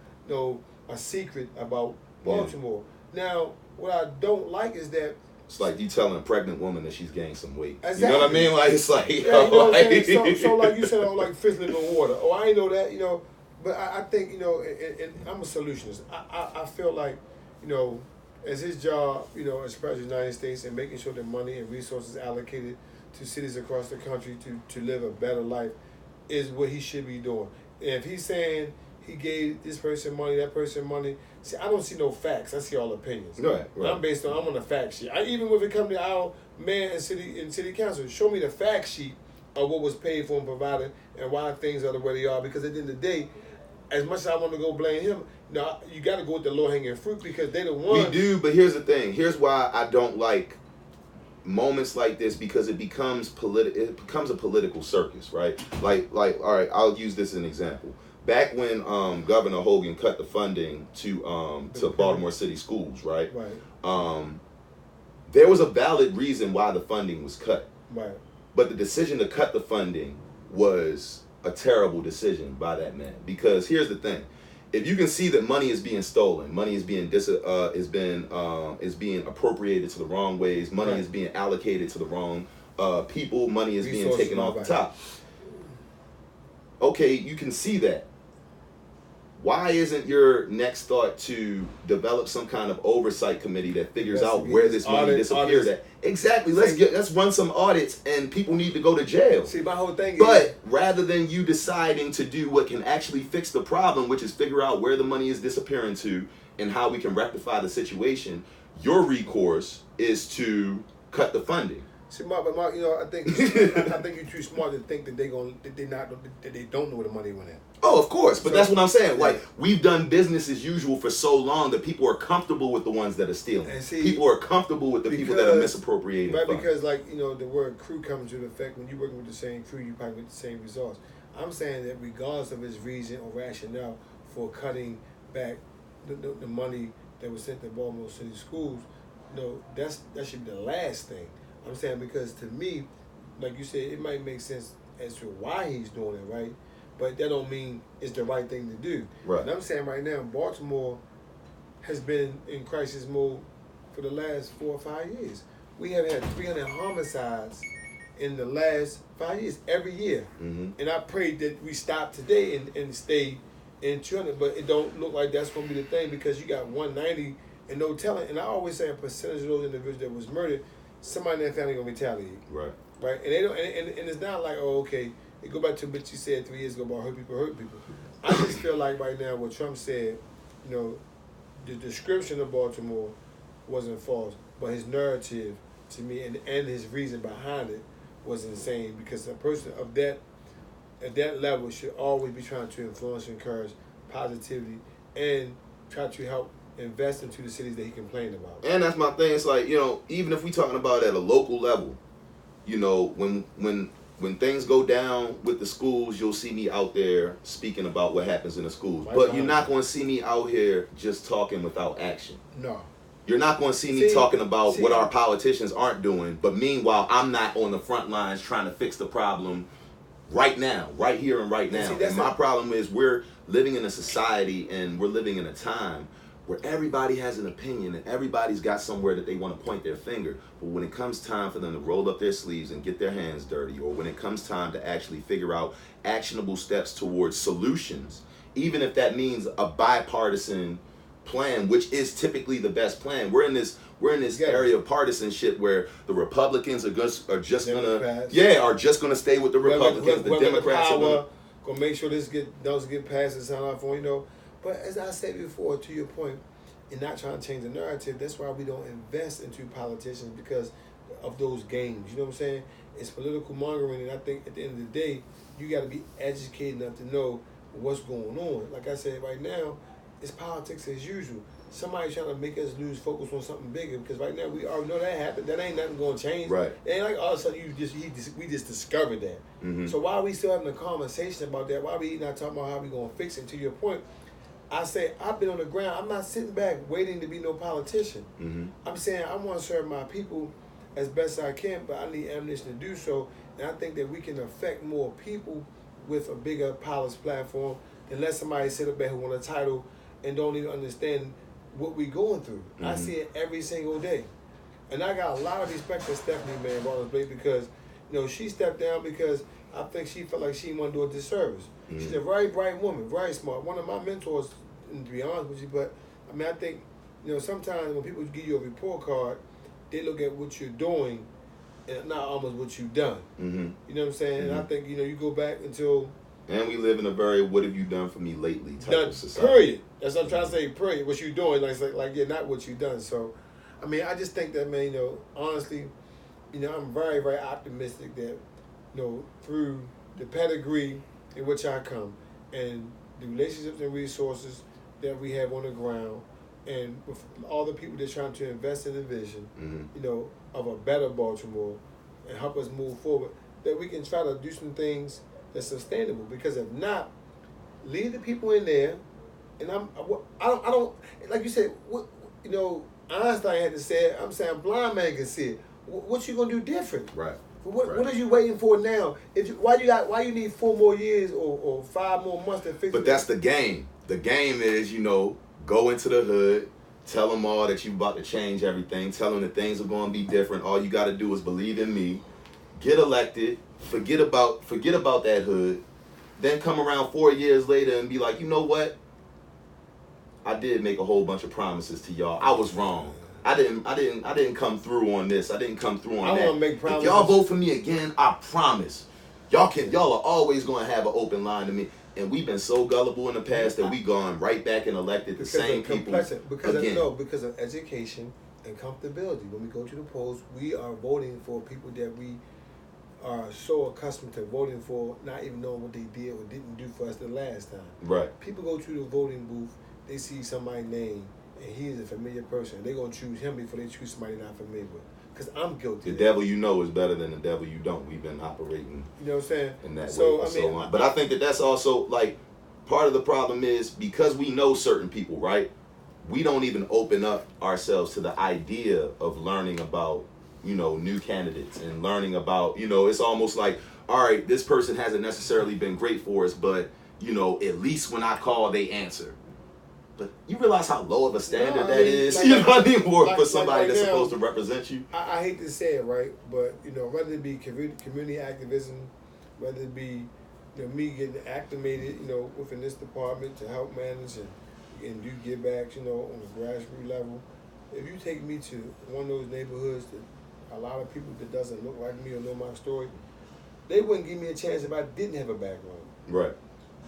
a secret about Baltimore. Yeah. Now, what I don't like is that
it's like you telling a pregnant woman that she's gained some weight.
Exactly.
You know what I mean? Like it's like
you know what I'm saying? So like you said, like fizzling in water. Oh, I ain't know that. You know, but I think and I'm a solutionist. I feel like as his job, as President of the United States, and making sure that money and resources allocated to cities across the country to live a better life is what he should be doing. And if he's saying he gave this person money, that person money, see, I don't see no facts. I see all opinions.
Right.
I'm on a fact sheet. Even when it comes to our mayor and city council, show me the fact sheet of what was paid for and provided and why things are the way they are. Because at the end of the day, as much as I want to go blame him, you got to go with the low-hanging fruit because they're the ones.
We do, but here's the thing. Here's why I don't like moments like this, because it becomes a political circus, right? Like, all right, I'll use this as an example. Back when Governor Hogan cut the funding to Baltimore City schools, right?
Right.
There was a valid reason why the funding was cut.
Right.
But the decision to cut the funding was a terrible decision by that man. Because here's the thing: if you can see that money is being stolen, money is being being appropriated to the wrong ways, money is being allocated to the wrong people, money is being taken off the top. Okay, you can see that. why isn't your next thought to develop some kind of oversight committee that figures out where this money disappeared at? Exactly. Let's run some audits, and people need to go to jail.
See, my whole thing
But rather than you deciding to do what can actually fix the problem, which is figure out where the money is disappearing to and how we can rectify the situation, your recourse is to cut the funding.
See, Mark, I think you're too smart to think that they don't know where the money went at.
Oh, of course, but that's what I'm saying. Like, we've done business as usual for so long that people are comfortable with the ones that are stealing. And see, people are comfortable with the people that are misappropriating.
Right, because the word crew comes into effect when you're working with the same crew, you probably get the same results. I'm saying that regardless of its reason or rationale for cutting back the money that was sent to Baltimore City schools, that should be the last thing. I'm saying, because to me, like you said, it might make sense as to why he's doing it, right? But that don't mean it's the right thing to do.
Right.
And I'm saying right now, Baltimore has been in crisis mode for the last 4 or 5 years. We have had 300 homicides in the last 5 years, every year.
Mm-hmm.
And I prayed that we stop today and stay in 200, but it don't look like that's going to be the thing, because you got 190 and no telling. And I always say a percentage of those individuals that was murdered, somebody in their family gonna retaliate.
Right.
Right. And they don't. And it's not like, oh, okay. It go back to what you said 3 years ago about hurt people. I just feel like right now what Trump said, the description of Baltimore wasn't false, but his narrative to me and his reason behind it was insane, because a person of that at that level should always be trying to influence and encourage positivity and try to help invest into the cities that he complained about.
And that's my thing. It's like, even if we talking about at a local level, when things go down with the schools, you'll see me out there speaking about what happens in the schools. But you're not going to see me out here just talking without action.
No.
You're not going to see me talking about what our politicians aren't doing, but meanwhile, I'm not on the front lines trying to fix the problem right now, right here and right now. And my problem is, we're living in a society and we're living in a time where everybody has an opinion and everybody's got somewhere that they want to point their finger. But when it comes time for them to roll up their sleeves and get their hands dirty, or when it comes time to actually figure out actionable steps towards solutions, even if that means a bipartisan plan, which is typically the best plan. We're in this area of partisanship where the Republicans are just gonna stay with the Republicans. The Democrats are
gonna make sure those get passed and sign off on, But as I said before, to your point, in not trying to change the narrative, that's why we don't invest into politicians, because of those games. You know what I'm saying? It's political mongering, and I think at the end of the day, you got to be educated enough to know what's going on. Like I said, right now, it's politics as usual. Somebody's trying to make us lose focus on something bigger, because right now we already know that happened. That ain't nothing going to change.
Right.
It ain't like all of a sudden we just discovered that.
Mm-hmm.
So why are we still having a conversation about that? Why are we not talking about how we going to fix it? To your point, I say I've been on the ground. I'm not sitting back waiting to be no politician.
Mm-hmm.
I'm saying I want to serve my people as best I can, but I need ammunition to do so. And I think that we can affect more people with a bigger policy platform than let somebody sit up there who want a title and don't even understand what we going through. Mm-hmm. I see it every single day. And I got a lot of respect for Stephanie, man, because she stepped down because I think she felt like she didn't want to do a disservice. Mm-hmm. She's a very bright woman, very smart. One of my mentors, to be honest with you. But I mean, I think sometimes when people give you a report card, they look at what you're doing and not almost what you've done.
Mm-hmm.
You know what I'm saying?
Mm-hmm.
And I think you go back until.
And we live in a very "what have you done for me lately" type of society.
Period. That's what I'm trying to say. Period. What you doing? Not what you done. So, I mean, I just think that, man. Honestly, I'm very, very optimistic that through the pedigree in which I come and the relationships and resources that we have on the ground, and with all the people that's trying to invest in the vision,
mm-hmm.
Of a better Baltimore and help us move forward, that we can try to do some things that's sustainable. Because if not, leave the people in there, and I don't like you said. Einstein had to say it. I'm saying blind man can see it. What you gonna do different?
Right.
What
right.
What are you waiting for now? Why you need 4 more years or 5 more months to fix it?
But that's the game. The game is, go into the hood, tell them all that you're about to change everything, tell them that things are going to be different. All you got to do is believe in me, get elected, forget about that hood, then come around 4 years later and be like, you know what? I did make a whole bunch of promises to y'all. I was wrong. I didn't come through on this. I didn't come through on that.
I want to make promises.
If y'all vote for me again, I promise. Y'all are always going to have an open line to me. And we've been so gullible in the past that we gone right back and elected the same people again.
Because of education and comfortability. When we go to the polls, we are voting for people that we are so accustomed to voting for, not even knowing what they did or didn't do for us the last time.
Right.
People go to the voting booth, they see somebody's name, and he is a familiar person. They're going to choose him before they choose somebody not familiar with. Because I'm guilty.
The devil you know is better than the devil you don't. We've been operating,
you know what I'm saying,
in that way for so long. But I think that's also, like, part of the problem is because we know certain people, right? We don't even open up ourselves to the idea of learning about, new candidates and learning about, it's almost like, all right, this person hasn't necessarily been great for us, but, at least when I call, they answer. But you realize how low of a standard that is? Like, what I mean? For somebody that's supposed to represent you?
I hate to say it, right? But, whether it be community activism, whether it be, me getting acclimated, within this department to help manage and do give backs, on a grassroots level. If you take me to one of those neighborhoods that a lot of people that doesn't look like me or know my story, they wouldn't give me a chance if I didn't have a background.
Right.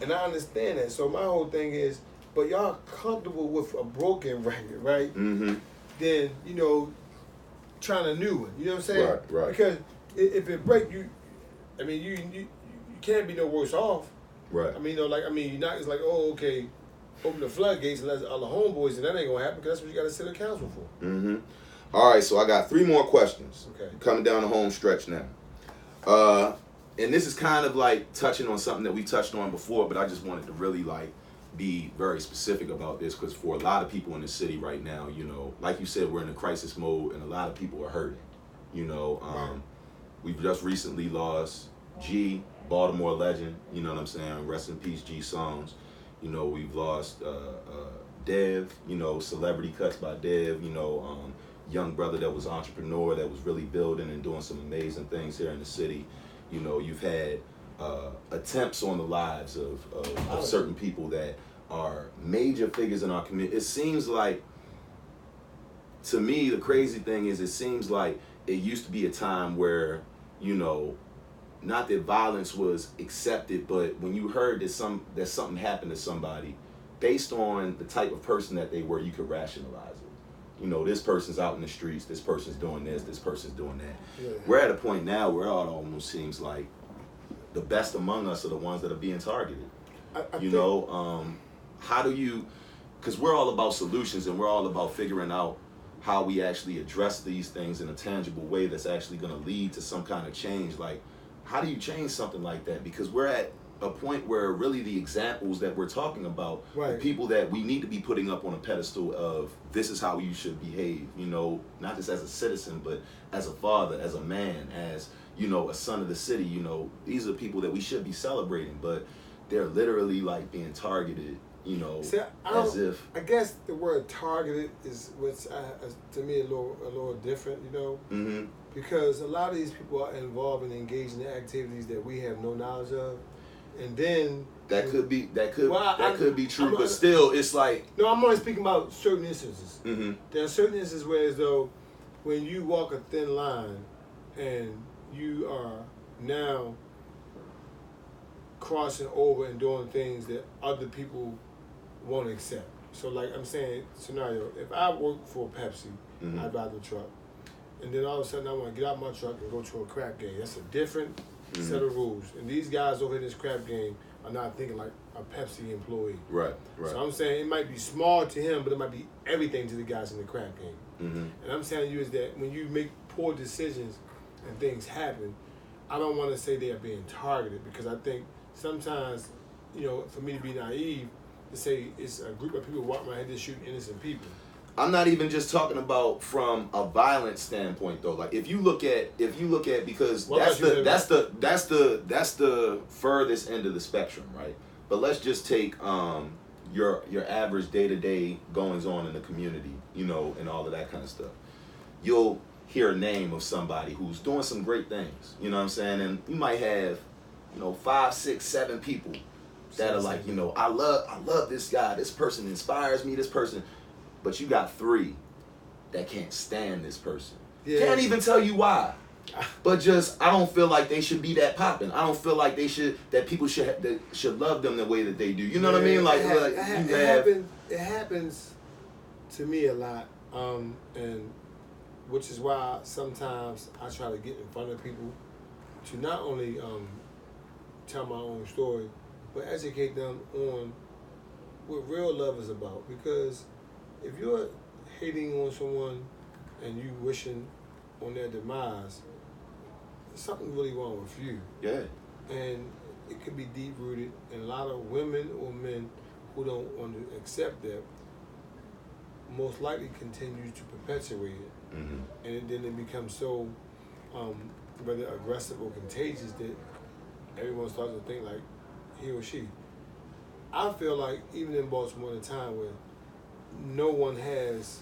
And I understand that. So my whole thing is, but y'all comfortable with a broken record, right?
Mm-hmm.
Then, trying a new one. You know what I'm saying?
Right.
Because if it break you, you can't be no worse off.
Right.
you're not, it's like, oh, okay, open the floodgates and let all the homeboys, and that ain't gonna happen because that's what you got to sit in council for.
Mm-hmm. All right, so I got 3 more questions.
Okay.
Coming down the home stretch now. And this is kind of like touching on something that we touched on before, but I just wanted to really be very specific about this because for a lot of people in the city right now, like you said, we're in a crisis mode and a lot of people are hurting. We've just recently lost G, Baltimore legend, you know what I'm saying? Rest in peace, G Songs. We've lost Dev, celebrity cuts by Dev, young brother that was entrepreneur, that was really building and doing some amazing things here in the city. You've had attempts on the lives of certain people that are major figures in our community. It seems like, to me, the crazy thing is, it seems like it used to be a time where, not that violence was accepted, but when you heard that something happened to somebody, based on the type of person that they were, you could rationalize it. This person's out in the streets, this person's doing this person's doing that. Yeah. We're at a point now where it almost seems like the best among us are the ones that are being targeted. How do you, because we're all about solutions and we're all about figuring out how we actually address these things in a tangible way that's actually going to lead to some kind of change. Like, how do you change something like that? Because we're at a point where really the examples that we're talking about, right, the people that we need to be putting up on a pedestal of, this is how you should behave, not just as a citizen, but as a father, as a man, as, a son of the city, these are people that we should be celebrating, but they're literally being targeted,
See,
as if.
I guess the word targeted is what's to me a little different,
Mm-hmm.
Because a lot of these people are involved and engaged in activities that we have no knowledge of, and then
that could be true, but still, it's like.
No, I'm only speaking about certain instances.
Mm-hmm.
There are certain instances where, as though, when you walk a thin line, and you are now crossing over and doing things that other people won't accept. So, like I'm saying, scenario: if I work for Pepsi, mm-hmm, I drive the truck, and then all of a sudden I want to get out my truck and go to a crap game. That's a different, mm-hmm, set of rules. And these guys over in this crap game are not thinking like a Pepsi employee.
Right.
So I'm saying it might be small to him, but it might be everything to the guys in the crap game.
Mm-hmm.
And I'm telling you is that when you make poor decisions and things happen, I don't want to say they are being targeted, because I think sometimes, for me to be naive, to say it's a group of people walking around here just shooting innocent people.
I'm not even just talking about from a violent standpoint though. Like if you look at because that's the furthest end of the spectrum, right? But let's just take your average day-to-day goings on in the community, and all of that kind of stuff. You'll hear a name of somebody who's doing some great things, you know what I'm saying? And you might have, 5, 6, 7 people that are like, you know, I love this guy. This person inspires me. This person, but you got 3 that can't stand this person. Yeah. Can't even tell you why. But just, I don't feel like they should be that popping. I don't feel like that people should love them the way that they do. You know what I mean? Like,
it happens to me a lot, and which is why sometimes I try to get in front of people to not only tell my own story, but educate them on what real love is about. Because if you're hating on someone and you wishing on their demise, there's something really wrong with you.
Yeah.
And it could be deep rooted, and a lot of women or men who don't want to accept that most likely continue to perpetuate it. Mm-hmm. And then it becomes so whether aggressive or contagious that everyone starts to think like he or she. I feel like even in Baltimore, in a time where no one has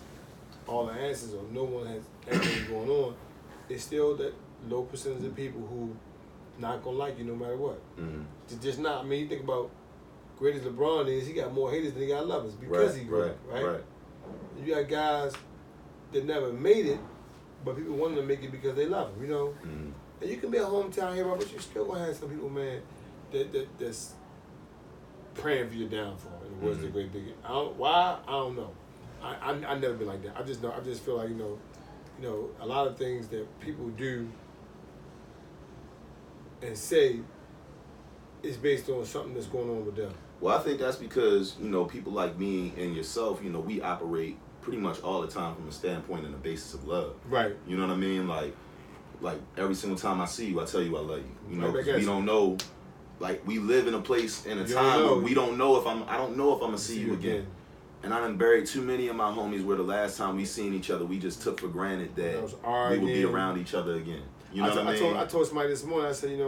all the answers or no one has everything going on, it's still that low percentage of people who not gonna like you no matter what. Mm-hmm. Just not. I mean, you think about great as LeBron is, he got more haters than he got lovers because he great, right? You got guys that never made it, but people want to make it because they love him, you know. Mm-hmm. And you can be a hometown hero, but you still gonna have some people, man, that's praying for your downfall. In the words of the great bigot. Why? I don't know. I never been like that. I just know. I just feel like you know, a lot of things that people do and say is based on something that's going on with them.
Well, I think that's because, you know, people like me and yourself, you know, we operate pretty much all the time from a standpoint and a basis of love.
Right.
You know what I mean? Like every single time I see you, I tell you I love you. You know, because we don't know. Like, we live in a place in a time where we don't know I don't know if I'm gonna see you again. And I done buried too many of my homies where the last time we seen each other, we just took for granted that we would be around each other again. You know what I mean?
I told somebody this morning. I said, you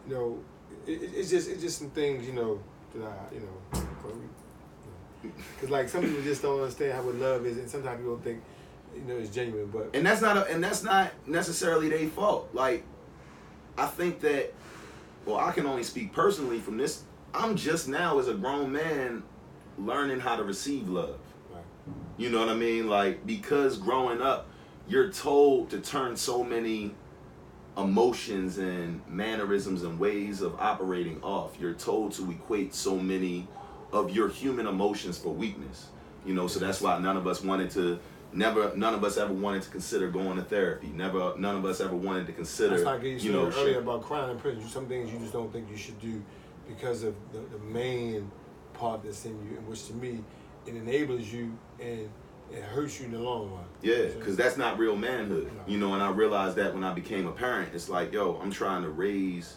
know, it's just some things, you know, that I, because like some people just don't understand how what love is, and sometimes people don't think, you know, it's genuine. But
and that's not necessarily their fault. Like, I think that, well, I can only speak personally from this. I'm just now as a grown man learning how to receive love. Right. You know what I mean? Like, because growing up, you're told to turn so many emotions and mannerisms and ways of operating off. You're told to equate so many of your human emotions for weakness. You know, so that's why none of us ever wanted to consider going to therapy. None of us ever wanted to consider,
that's like you know, earlier about crying in prison. Some things you just don't think you should do because of the main part that's in you, in which to me, it enables you and it hurts you in the long run.
Yeah, because that's not real manhood. No. You know, and I realized that when I became a parent. It's like, yo, I'm trying to raise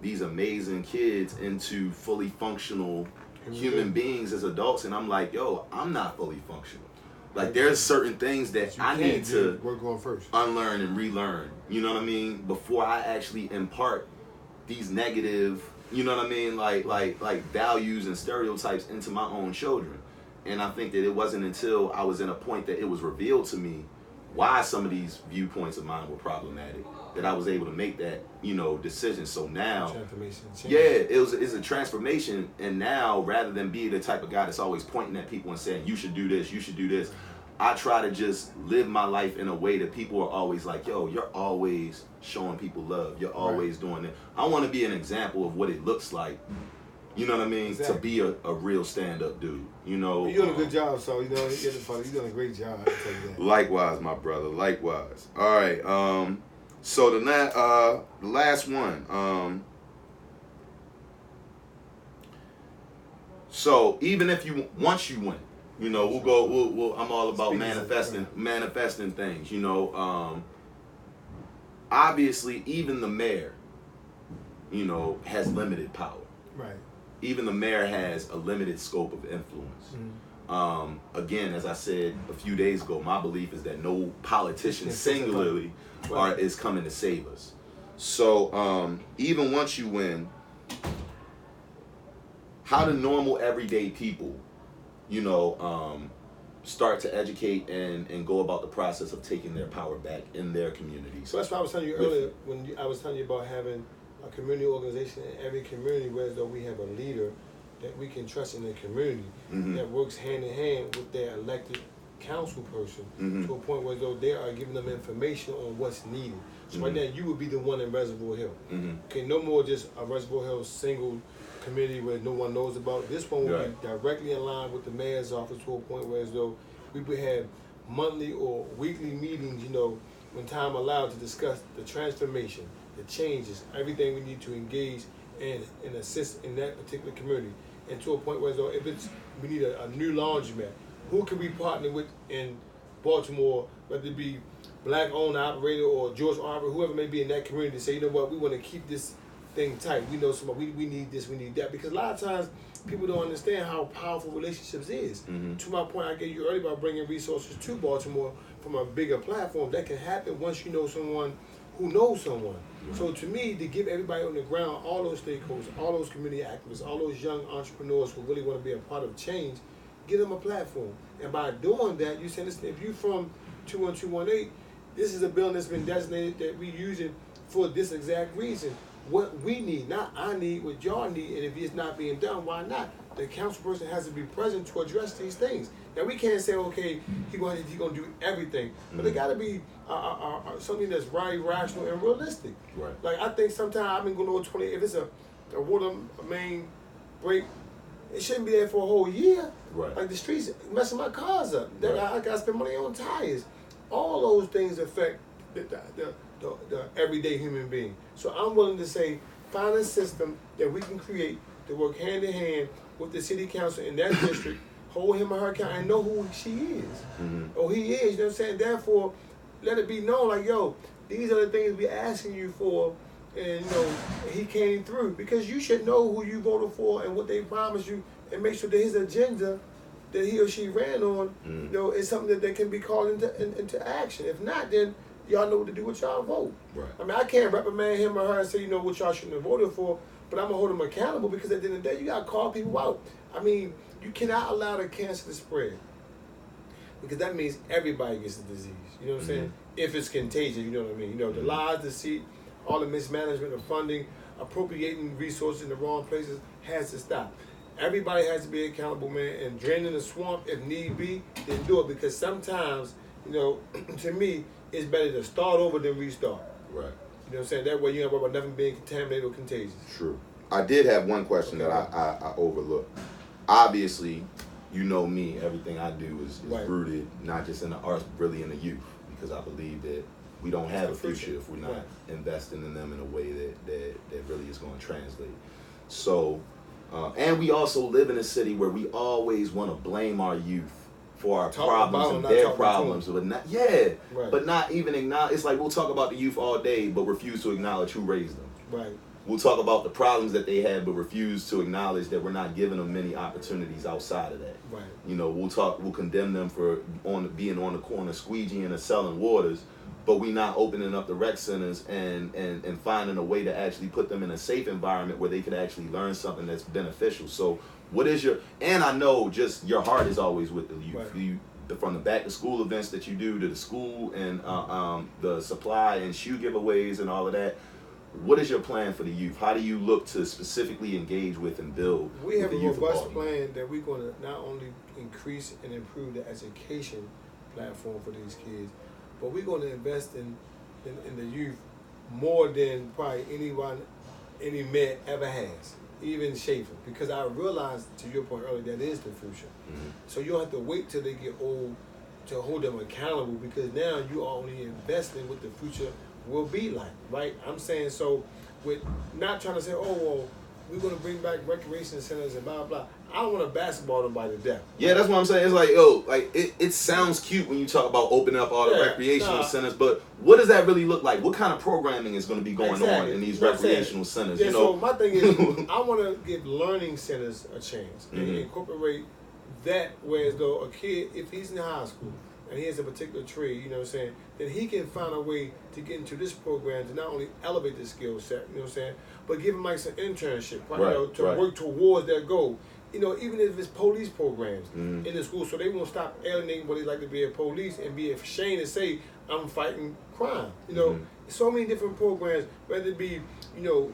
these amazing kids into fully functional human beings as adults, and I'm like, yo, I'm not fully functional. Like, there's certain things that I need to
work on first,
unlearn and relearn. You know what I mean? Before I actually impart these negative, you know what I mean, like values and stereotypes into my own children. And I think that it wasn't until I was in a point that it was revealed to me why some of these viewpoints of mine were problematic that I was able to make that, you know, decision. So now, it's a transformation. And now, rather than be the type of guy that's always pointing at people and saying, you should do this, I try to just live my life in a way that people are always like, yo, you're always showing people love. You're always doing it. I want to be an example of what it looks like, you know what I mean, to be a real stand-up dude. You know,
you're doing a good job, so you know you're doing a great job. I tell you that.
Likewise, my brother. Likewise. All right. So the last one. So even if once you win, you know, we'll I'm all about manifesting things. You know, obviously even the mayor, you know, has limited power.
Right.
Even the mayor has a limited scope of influence. Mm-hmm. Again, as I said a few days ago, my belief is that no politician singularly is coming to save us. So even once you win, how do normal everyday people, you know, start to educate and go about the process of taking their power back in their community?
So that's what I was telling you earlier when I was telling you about having a community organization in every community where as though we have a leader that we can trust in the community that works hand in hand with their elected council person to a point where though they are giving them information on what's needed. So right now you would be the one in Reservoir Hill. Okay, no more just a Reservoir Hill single committee where no one knows about. This one will be directly in line with the mayor's office to a point where as though we would have monthly or weekly meetings, you know, when time allowed, to discuss the transformation, the changes, everything we need to engage and assist in that particular community. And to a point where though if it's we need a new laundromat, who can we partner with in Baltimore, whether it be black owned operator or George operator, whoever may be in that community, to say, you know what, we want to keep this thing tight. We know somebody, we need this, we need that. Because a lot of times people don't understand how powerful relationships is. To my point I gave you earlier about bringing resources to Baltimore from a bigger platform, that can happen once you know someone who knows someone. So to me, to give everybody on the ground, all those stakeholders, all those community activists, all those young entrepreneurs who really want to be a part of change, give them a platform. And by doing that, you say, listen, if you're from 21218, this is a building that's been designated that we're using for this exact reason. What we need, not I need, what y'all need, and if it's not being done, why not? The council person has to be present to address these things. Now we can't say, okay, he gonna do everything, but it got to be something that's right, rational, and realistic.
Right.
Like I think sometimes I've been going over 20. If it's a water main break, it shouldn't be there for a whole year.
Right.
Like the streets messing my cars up. I got to spend money on tires. All those things affect the everyday human being. So I'm willing to say, find a system that we can create to work hand in hand with the city council in that district, hold him or her account, and know who she is. Or he is, you know what I'm saying? Therefore, let it be known, like, yo, these are the things we're asking you for, and, you know, he came through. Because you should know who you voted for and what they promised you, and make sure that his agenda that he or she ran on, you know, is something that can be called into action. If not, then y'all know what to do with y'all vote.
Right.
I mean, I can't reprimand him or her and say, you know, what y'all shouldn't have voted for, but I'm going to hold them accountable, because at the end of the day, you got to call people out. I mean, you cannot allow the cancer to spread, because that means everybody gets the disease. You know what I'm saying? If it's contagious, you know what I mean? You know, the lies, deceit, all the mismanagement of funding, appropriating resources in the wrong places has to stop. Everybody has to be accountable, man, and draining the swamp if need be, then do it, because sometimes, you know, to me, it's better to start over than restart.
Right.
You know what I'm saying? That way you don't worry about nothing being contaminated or contagious.
True. I did have one question that I overlooked. Obviously, you know me, everything I do is rooted not just in the arts, but really in the youth, because I believe that we don't have a future if we're not investing in them in a way that really is going to translate. So, and we also live in a city where we always want to blame our youth for our problems and their problems, but not but not even acknowledge. It's like we'll talk about the youth all day, but refuse to acknowledge who raised them.
Right.
We'll talk about the problems that they had, but refuse to acknowledge that we're not giving them many opportunities outside of that.
Right.
You know, we'll condemn them for being on the corner squeegeeing and selling waters, but we not opening up the rec centers and finding a way to actually put them in a safe environment where they could actually learn something that's beneficial. So what is and I know just your heart is always with the youth. Right. From the back to school events that you do to the school and the supply and shoe giveaways and all of that. What is your plan for the youth? How do you look to specifically engage with and build?
We have a robust plan that we're going to not only increase and improve the education platform for these kids, but we're going to invest in the youth more than probably any man ever has, even Schaefer. Because I realized, to your point earlier, that is the future. So you don't have to wait till they get old to hold them accountable, because now you are only investing what the future will be like, right? I'm saying, so with not trying to say, oh, well, we're going to bring back recreation centers and blah, blah. I don't want to basketball them by the death.
Yeah, that's what I'm saying. It's like, it sounds cute when you talk about opening up all the recreational centers, but what does that really look like? What kind of programming is going to be going on in these recreational centers?
Yeah, so my thing is, I want to give learning centers a chance and incorporate that, whereas though a kid, if he's in high school, and he has a particular trade, you know what I'm saying, then he can find a way to get into this program to not only elevate the skill set, you know what I'm saying, but give him like some internship, to work towards their goal. You know, even if it's police programs in the school, so they won't stop alienating what it's like to be a police and be ashamed to say, I'm fighting crime. You know, so many different programs, whether it be, you know,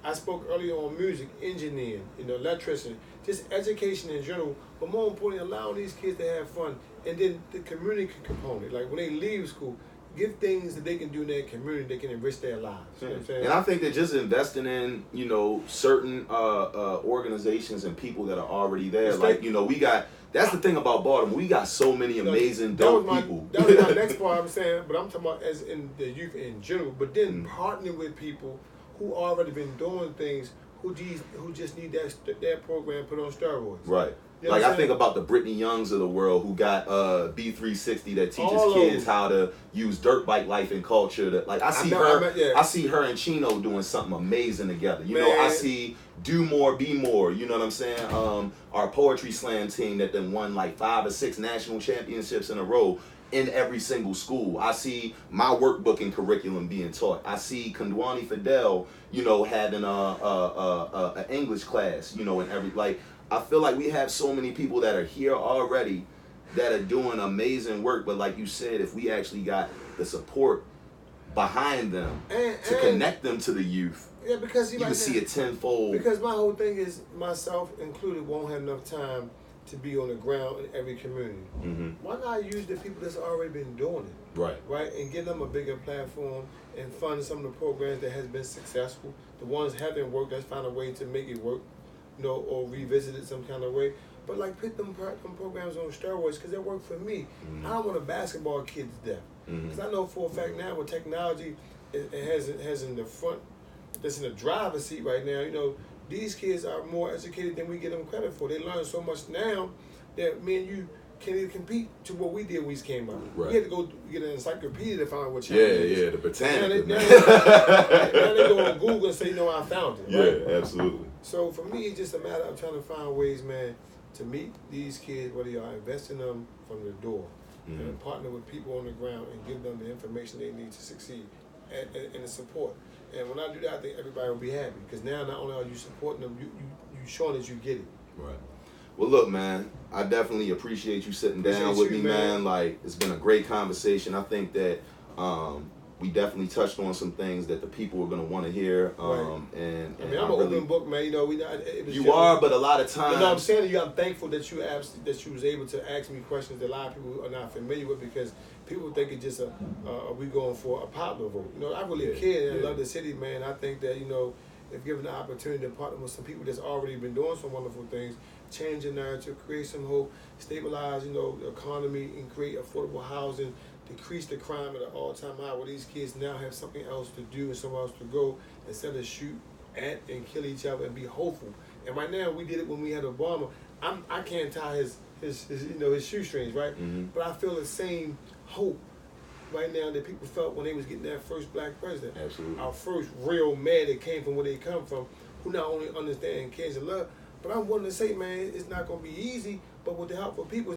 I spoke earlier on music, engineering, electrician, just education in general, but more importantly, allowing these kids to have fun. And then the community component, like when they leave school, give things that they can do in their community, they can enrich their lives. You know what I'm saying?
And I think that just investing in, certain organizations and people that are already there, we got. That's the thing about Baltimore. We got so many amazing, dope people.
That was my next part I'm saying, but I'm talking about as in the youth in general. But then partnering with people who already been doing things, who just need that program put on steroids.
Right.
You know
like I think about the Brittany Youngs of the world who got B360 that teaches
All
kids how to use dirt bike life and culture. I see her and Chino doing something amazing together. I see Do More, Be More. You know what I'm saying? Our poetry slam team that then won like 5 or 6 national championships in a row in every single school. I see my workbook and curriculum being taught. I see Kondwani Fidel, having a English class, in every I feel like we have so many people that are here already that are doing amazing work, but like you said, if we actually got the support behind them to connect them to the youth,
because
you can see it tenfold.
Because my whole thing is, myself included, won't have enough time to be on the ground in every community.
Mm-hmm.
Why not use the people that's already been doing it? Right, and give them a bigger platform and fund some of the programs that has been successful. The ones that haven't worked, let's find a way to make it work. Or revisit it some kind of way. But put them programs on steroids because they work for me.
Mm-hmm.
I don't want a basketball kid to death. Because I know for a fact now with technology, it has in the front, that's in the driver's seat right now, these kids are more educated than we give them credit for. They learn so much now that me and you can't even compete to what we did when we came out.
Right.
We had to go get an encyclopedia to find out what channel it is.
Yeah, the Botanica.
Now they go on Google and say, I found it. Right?
Yeah, absolutely.
So for me, it's just a matter of trying to find ways, man, to meet these kids, whether you are investing them from the door, and partner with people on the ground and give them the information they need to succeed and the support. And when I do that, I think everybody will be happy because now not only are you supporting them, you showing that you get it.
Right. Well, look, man, I definitely appreciate you sitting down with me, man. It's been a great conversation. I think that we definitely touched on some things that the people are going to want to hear. And
I'm an open book, man.
You are, but a lot of times.
I'm saying to you, I'm thankful that you was able to ask me questions that a lot of people are not familiar with because people think it's just we going for a popular vote. I really care and I love the city, man. I think that, if given the opportunity to partner with some people that's already been doing some wonderful things, change the narrative, create some hope, stabilize, the economy and create affordable housing, decrease the crime at an all-time high where these kids now have something else to do and somewhere else to go instead of shoot at and kill each other and be hopeful. And right now we did it when we had Obama. I can't tie his shoestrings, right?
Mm-hmm.
But I feel the same hope right now that people felt when they was getting that first black president.
Absolutely.
Our first real man that came from where they come from, who not only understand and cares and love, but I'm willing to say, man, it's not going to be easy, but with the help of people,